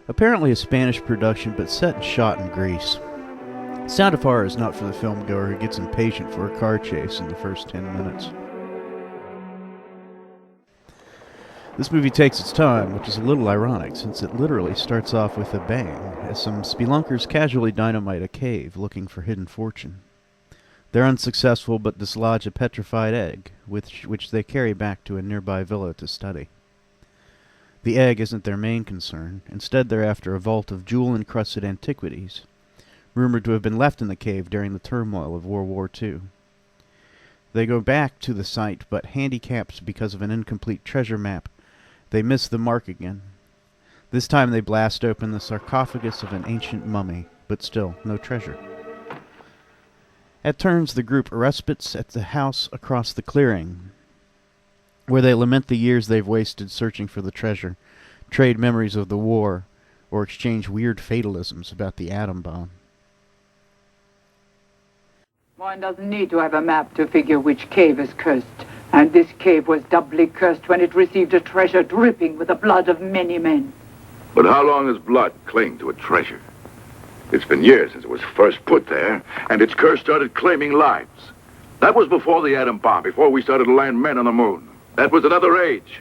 Apparently a Spanish production, but set and shot in Greece. Sound of Horror is not for the filmgoer who gets impatient for a car chase in the first 10 minutes. This movie takes its time, which is a little ironic, since it literally starts off with a bang, as some spelunkers casually dynamite a cave looking for hidden fortune. They're unsuccessful, but dislodge a petrified egg, which they carry back to a nearby villa to study. The egg isn't their main concern. Instead, they're after a vault of jewel-encrusted antiquities, rumored to have been left in the cave during the turmoil of World War II. They go back to the site, but handicapped because of an incomplete treasure map, they miss the mark again. This time they blast open the sarcophagus of an ancient mummy, but still, no treasure. At turns, the group respites at the house across the clearing, where they lament the years they've wasted searching for the treasure, trade memories of the war, or exchange weird fatalisms about the atom bomb. One doesn't need to have a map to figure which cave is cursed. And this cave was doubly cursed when it received a treasure dripping with the blood of many men. But how long has blood clinged to a treasure? It's been years since it was first put there, and its curse started claiming lives. That was before the atom bomb, before we started to land men on the moon. That was another age.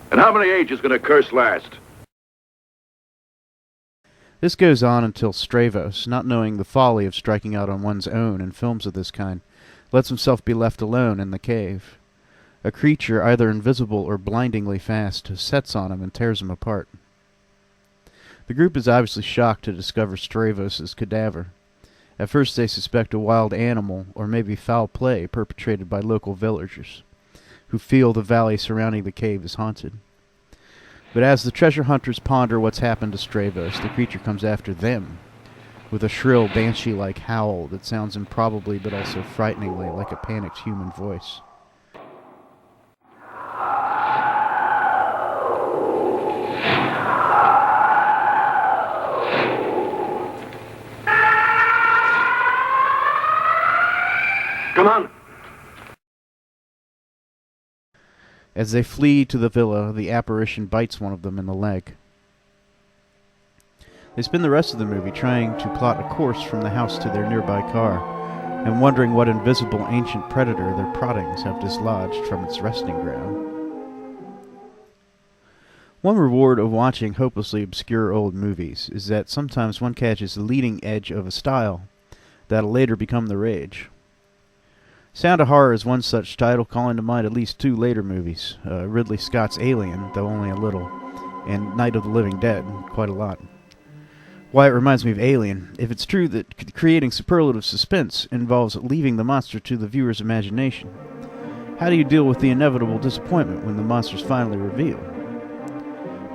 And how many ages can a curse last? This goes on until Stravos, not knowing the folly of striking out on one's own in films of this kind, lets himself be left alone in the cave. A creature, either invisible or blindingly fast, sets on him and tears him apart. The group is obviously shocked to discover Stravos' cadaver. At first they suspect a wild animal, or maybe foul play perpetrated by local villagers, who feel the valley surrounding the cave is haunted. But as the treasure hunters ponder what's happened to Stravos, the creature comes after them, with a shrill, banshee-like howl that sounds improbably but also frighteningly like a panicked human voice. Come on! As they flee to the villa, the apparition bites one of them in the leg. They spend the rest of the movie trying to plot a course from the house to their nearby car, and wondering what invisible ancient predator their proddings have dislodged from its resting ground. One reward of watching hopelessly obscure old movies is that sometimes one catches the leading edge of a style that'll later become the rage. Sound of Horror is one such title, calling to mind at least two later movies, Ridley Scott's Alien, though only a little, and Night of the Living Dead, quite a lot. Why it reminds me of Alien. If it's true that creating superlative suspense involves leaving the monster to the viewer's imagination, how do you deal with the inevitable disappointment when the monster's finally revealed?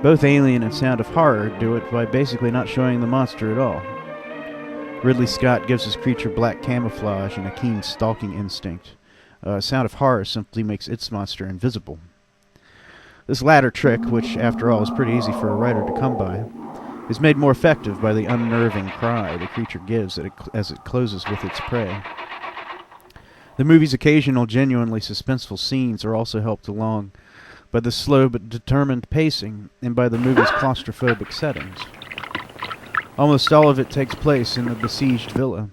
Both Alien and Sound of Horror do it by basically not showing the monster at all. Ridley Scott gives his creature black camouflage and a keen stalking instinct. Sound of Horror simply makes its monster invisible. This latter trick, which after all is pretty easy for a writer to come by, is made more effective by the unnerving cry the creature gives as it closes with its prey. The movie's occasional genuinely suspenseful scenes are also helped along by the slow but determined pacing and by the movie's claustrophobic settings. Almost all of it takes place in the besieged villa.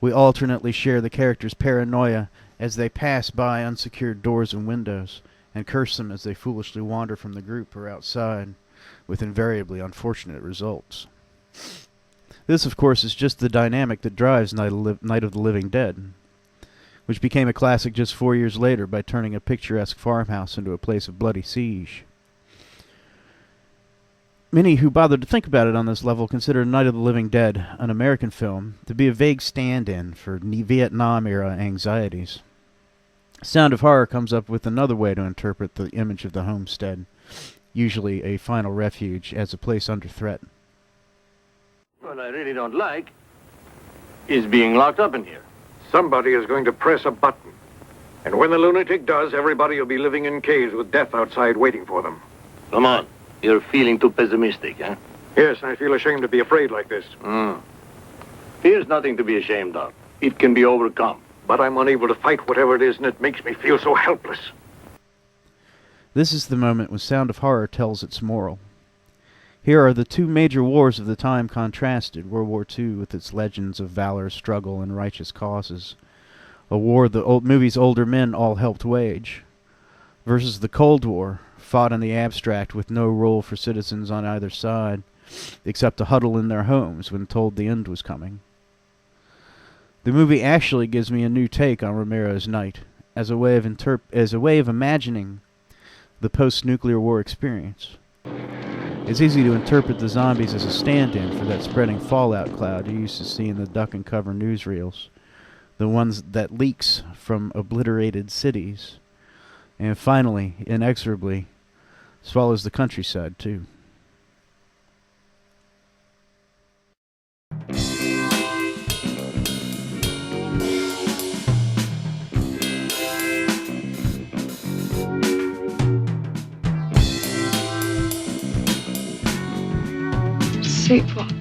We alternately share the characters' paranoia as they pass by unsecured doors and windows, and curse them as they foolishly wander from the group or outside, with invariably unfortunate results. This, of course, is just the dynamic that drives Night of the Living Dead, which became a classic just 4 years later by turning a picturesque farmhouse into a place of bloody siege. Many who bothered to think about it on this level consider Night of the Living Dead, an American film, to be a vague stand-in for Vietnam-era anxieties. Sound of Horror comes up with another way to interpret the image of the homestead, usually a final refuge, as a place under threat. What I really don't like is being locked up in here. Somebody is going to press a button. And when the lunatic does, everybody will be living in caves with death outside waiting for them. Come on. You're feeling too pessimistic, huh? Yes, I feel ashamed to be afraid like this. Here's nothing to be ashamed of. It can be overcome. But I'm unable to fight whatever it is, and it makes me feel so helpless. This is the moment when Sound of Horror tells its moral. Here are the two major wars of the time contrasted: World War II with its legends of valor, struggle, and righteous causes, a war the movie's older men all helped wage, versus the Cold War, fought in the abstract with no role for citizens on either side, except to huddle in their homes when told the end was coming. The movie actually gives me a new take on Romero's Night, as a way of imagining the post-nuclear war experience. It's easy to interpret the zombies as a stand-in for that spreading fallout cloud you used to see in the duck and cover newsreels, the ones that leaks from obliterated cities, and finally, inexorably, swallows the countryside too. Sleepwalk.